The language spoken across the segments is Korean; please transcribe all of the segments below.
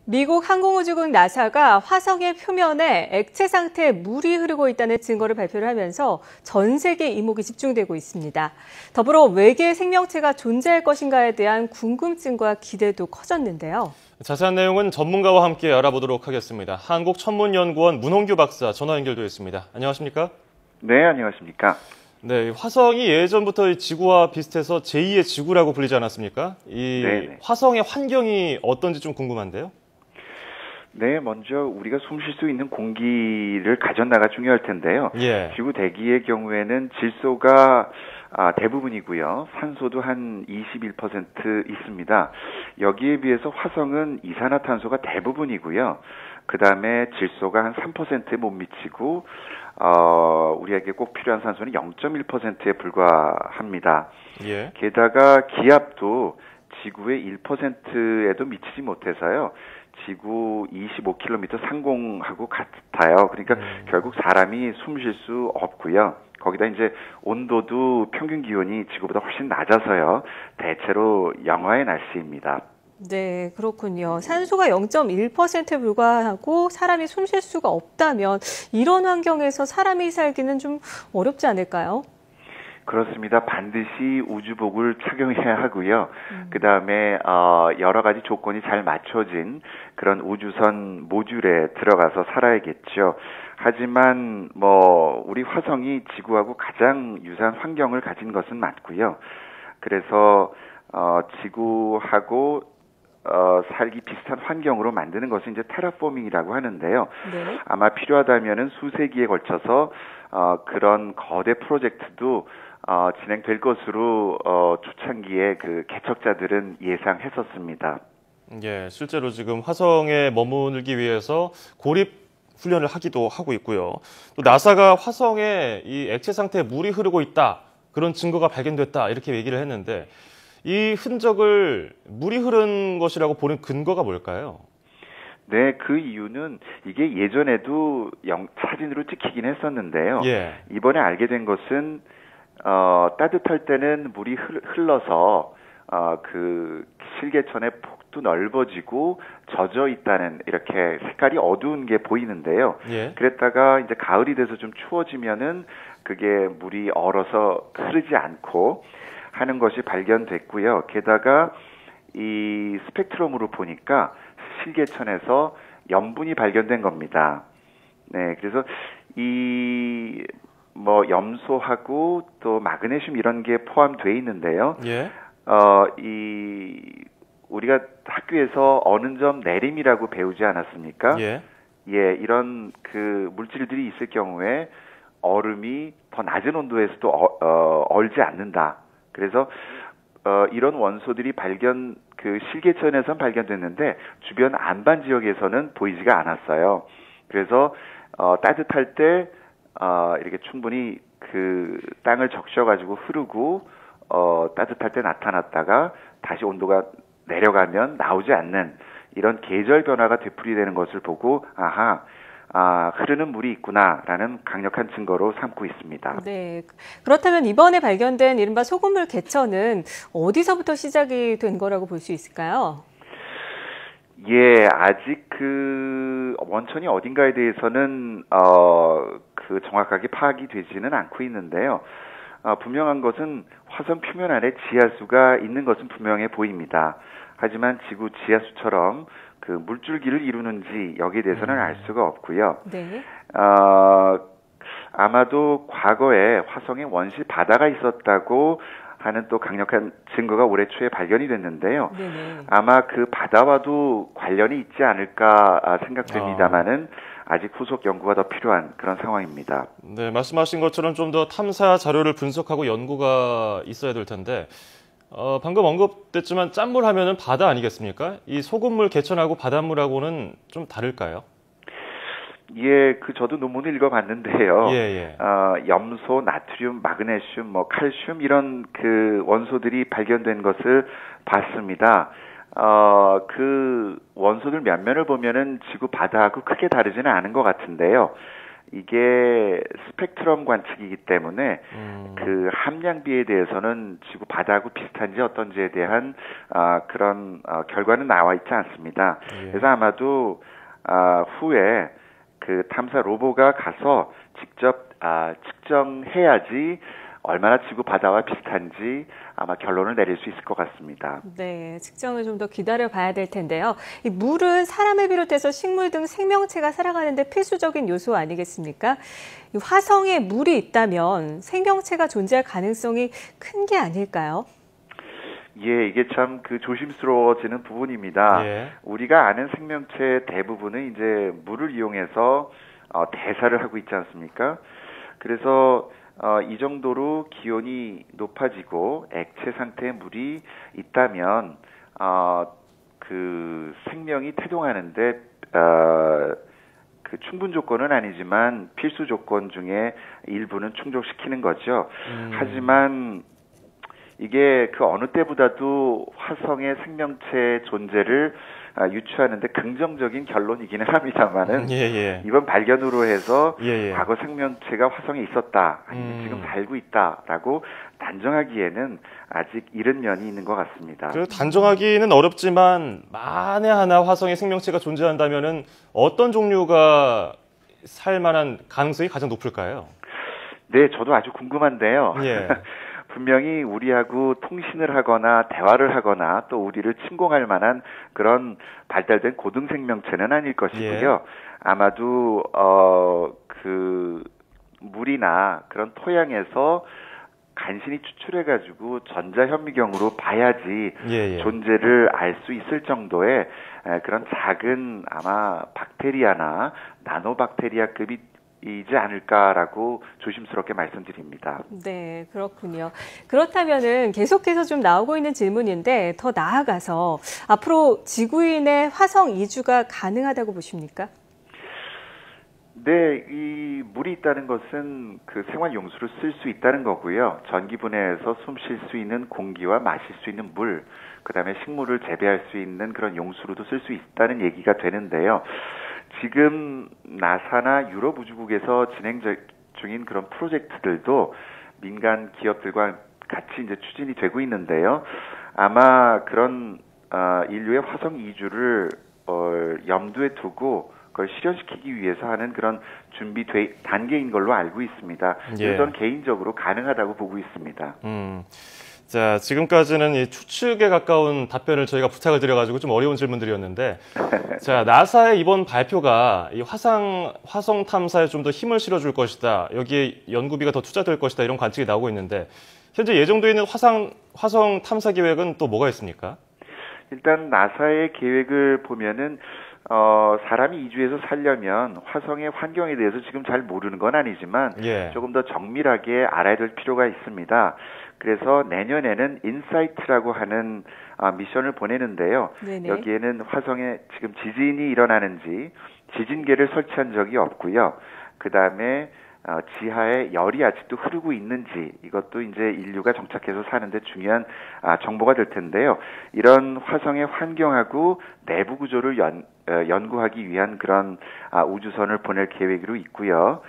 미국 항공우주국 나사가 화성의 표면에 액체 상태의 물이 흐르고 있다는 증거를 발표를 하면서 전 세계 이목이 집중되고 있습니다. 더불어 외계 생명체가 존재할 것인가에 대한 궁금증과 기대도 커졌는데요. 자세한 내용은 전문가와 함께 알아보도록 하겠습니다. 한국천문연구원 문홍규 박사 전화 연결되어 있습니다. 안녕하십니까? 네, 안녕하십니까? 네, 화성이 예전부터 지구와 비슷해서 제2의 지구라고 불리지 않았습니까? 네네. 화성의 환경이 어떤지 좀 궁금한데요. 네, 먼저 우리가 숨 쉴 수 있는 공기를 가져나가 중요할 텐데요. 예. 지구 대기의 경우에는 질소가 대부분이고요. 산소도 한 21% 있습니다. 여기에 비해서 화성은 이산화탄소가 대부분이고요. 그 다음에 질소가 한 3%에 못 미치고, 우리에게 꼭 필요한 산소는 0.1%에 불과합니다. 예. 게다가 기압도 지구의 1%에도 미치지 못해서요. 지구 25km 상공하고 같아요. 그러니까 결국 사람이 숨 쉴 수 없고요. 거기다 이제 온도도 평균 기온이 지구보다 훨씬 낮아서요. 대체로 영하의 날씨입니다. 네, 그렇군요. 산소가 0.1%에 불과하고 사람이 숨 쉴 수가 없다면 이런 환경에서 사람이 살기는 좀 어렵지 않을까요? 그렇습니다. 반드시 우주복을 착용해야 하고요. 그 다음에 여러 가지 조건이 잘 맞춰진 그런 우주선 모듈에 들어가서 살아야겠죠. 하지만 우리 화성이 지구하고 가장 유사한 환경을 가진 것은 맞고요. 그래서 지구하고 살기 비슷한 환경으로 만드는 것을 이제 테라포밍이라고 하는데요. 네. 아마 필요하다면은 수세기에 걸쳐서 그런 거대 프로젝트도 진행될 것으로 초창기에 그 개척자들은 예상했었습니다. 예, 실제로 지금 화성에 머무르기 위해서 고립 훈련을 하기도 하고 있고요. 또 나사가 화성에 이 액체 상태에 물이 흐르고 있다, 그런 증거가 발견됐다 이렇게 얘기를 했는데 이 흔적을 물이 흐른 것이라고 보는 근거가 뭘까요? 네, 그 이유는 이게 예전에도 사진으로 찍히긴 했었는데요. 예. 이번에 알게 된 것은 따뜻할 때는 물이 흘러서 그 실개천의 폭도 넓어지고 젖어 있다는 이렇게 색깔이 어두운 게 보이는데요. 예. 그랬다가 이제 가을이 돼서 좀 추워지면은 그게 물이 얼어서 흐르지 않고 하는 것이 발견됐고요. 게다가 이 스펙트럼으로 보니까 실개천에서 염분이 발견된 겁니다. 네, 그래서 염소하고 또 마그네슘 이런 게 포함되어 있는데요. 예. 우리가 학교에서 어느 점 내림이라고 배우지 않았습니까? 예. 예, 이런 그 물질들이 있을 경우에 얼음이 더 낮은 온도에서도 얼지 않는다. 그래서 이런 원소들이 그 실개천에선 발견됐는데 주변 안반 지역에서는 보이지가 않았어요. 그래서 따뜻할 때 이렇게 충분히 그 땅을 적셔가지고 흐르고 따뜻할 때 나타났다가 다시 온도가 내려가면 나오지 않는 이런 계절 변화가 되풀이되는 것을 보고 흐르는 물이 있구나라는 강력한 증거로 삼고 있습니다. 네, 그렇다면 이번에 발견된 이른바 소금물 개천은 어디서부터 시작이 된 거라고 볼 수 있을까요? 예, 아직 그 원천이 어딘가에 대해서는 그 정확하게 파악이 되지는 않고 있는데요. 분명한 것은 화성 표면 안에 지하수가 있는 것은 분명해 보입니다. 하지만 지구 지하수처럼 그 물줄기를 이루는지 여기에 대해서는 알 수가 없고요. 네. 아마도 과거에 화성에 원시 바다가 있었다고 하는 또 강력한 증거가 올해 초에 발견이 됐는데요. 네네. 아마 그 바다와도 관련이 있지 않을까 생각됩니다만은 아직 후속 연구가 더 필요한 그런 상황입니다. 네, 말씀하신 것처럼 좀 더 탐사 자료를 분석하고 연구가 있어야 될 텐데 방금 언급됐지만 짠물 하면은 바다 아니겠습니까? 이 소금물 개천하고 바닷물하고는 좀 다를까요? 예, 저도 논문을 읽어봤는데요. 예. 염소, 나트륨, 마그네슘, 칼슘 이런 그 원소들이 발견된 것을 봤습니다. 그 원소들 몇 면을 보면은 지구 바다하고 크게 다르지는 않은 것 같은데요. 이게 스펙트럼 관측이기 때문에 그 함량비에 대해서는 지구 바다하고 비슷한지 어떤지에 대한 그런 결과는 나와 있지 않습니다. 예. 그래서 아마도 후에 그 탐사 로보가 가서 직접 측정해야지 얼마나 지구 바다와 비슷한지 아마 결론을 내릴 수 있을 것 같습니다. 네, 측정을 좀 더 기다려 봐야 될 텐데요. 이 물은 사람을 비롯해서 식물 등 생명체가 살아가는 데 필수적인 요소 아니겠습니까? 이 화성에 물이 있다면 생명체가 존재할 가능성이 큰 게 아닐까요? 예, 이게 참 그 조심스러워지는 부분입니다. 예. 우리가 아는 생명체 대부분은 이제 물을 이용해서 대사를 하고 있지 않습니까? 그래서 이 정도로 기온이 높아지고 액체 상태의 물이 있다면 그 생명이 태동하는데 그 충분 조건은 아니지만 필수 조건 중에 일부는 충족시키는 거죠. 하지만 이게 그 어느 때보다도 화성의 생명체 존재를 유추하는데 긍정적인 결론이기는 합니다만은 예. 이번 발견으로 해서 예. 과거 생명체가 화성에 있었다 아니면 지금 살고 있다라고 단정하기에는 아직 이른 면이 있는 것 같습니다. 그 단정하기는 어렵지만 만에 하나 화성에 생명체가 존재한다면은 어떤 종류가 살 만한 가능성이 가장 높을까요? 네, 저도 아주 궁금한데요. 예. 분명히 우리하고 통신을 하거나 대화를 하거나 또 우리를 침공할 만한 그런 발달된 고등 생명체는 아닐 것이고요. 예. 아마도 그 물이나 그런 토양에서 간신히 추출해가지고 전자현미경으로 봐야지 예. 존재를 알 수 있을 정도의 그런 작은 아마 박테리아나 나노박테리아급이 이지 않을까라고 조심스럽게 말씀드립니다. 네, 그렇군요. 그렇다면은 계속해서 좀 나오고 있는 질문인데 더 나아가서 앞으로 지구인의 화성 이주가 가능하다고 보십니까? 네, 이 물이 있다는 것은 그 생활 용수로 쓸 수 있다는 거고요. 전기 분해해서 숨 쉴 수 있는 공기와 마실 수 있는 물, 그다음에 식물을 재배할 수 있는 그런 용수로도 쓸 수 있다는 얘기가 되는데요. 지금 나사나 유럽 우주국에서 진행 중인 그런 프로젝트들도 민간 기업들과 같이 이제 추진이 되고 있는데요. 아마 그런 인류의 화성 이주를 염두에 두고 그걸 실현시키기 위해서 하는 그런 준비 단계인 걸로 알고 있습니다. 예. 그래서 저는 개인적으로 가능하다고 보고 있습니다. 자, 지금까지는 이 추측에 가까운 답변을 저희가 부탁을 드려가지고 좀 어려운 질문들이었는데, 자, 나사의 이번 발표가 이 화성 탐사에 좀 더 힘을 실어줄 것이다. 여기에 연구비가 더 투자될 것이다. 이런 관측이 나오고 있는데, 현재 예정돼 있는 화성 탐사 계획은 또 뭐가 있습니까? 일단 나사의 계획을 보면은 사람이 이주해서 살려면 화성의 환경에 대해서 지금 잘 모르는 건 아니지만 예. 조금 더 정밀하게 알아야 될 필요가 있습니다. 그래서 내년에는 인사이트라고 하는 미션을 보내는데요. 네네. 여기에는 화성에 지금 지진이 일어나는지 지진계를 설치한 적이 없고요. 그다음에 지하에 열이 아직도 흐르고 있는지 이것도 이제 인류가 정착해서 사는데 중요한 정보가 될 텐데요. 이런 화성의 환경하고 내부 구조를 연구하기 위한 그런 우주선을 보낼 계획으로 있고요.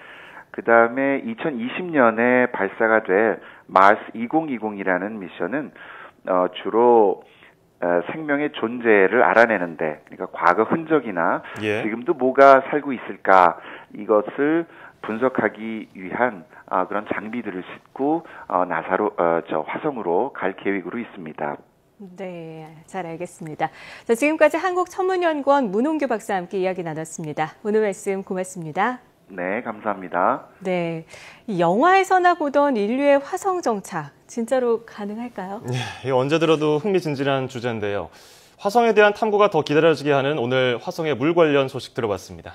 그 다음에 2020년에 발사가 될 마스 2020이라는 미션은 주로 생명의 존재를 알아내는데, 그러니까 과거 흔적이나 예. 지금도 뭐가 살고 있을까 이것을 분석하기 위한 그런 장비들을 싣고 나사로 화성으로 갈 계획으로 있습니다. 네, 잘 알겠습니다. 자, 지금까지 한국천문연구원 문홍규 박사와 함께 이야기 나눴습니다. 오늘 말씀 고맙습니다. 네, 감사합니다. 네, 이 영화에서나 보던 인류의 화성 정착 진짜로 가능할까요? 예, 언제 들어도 흥미진진한 주제인데요. 화성에 대한 탐구가 더 기다려지게 하는 오늘 화성의 물 관련 소식 들어봤습니다.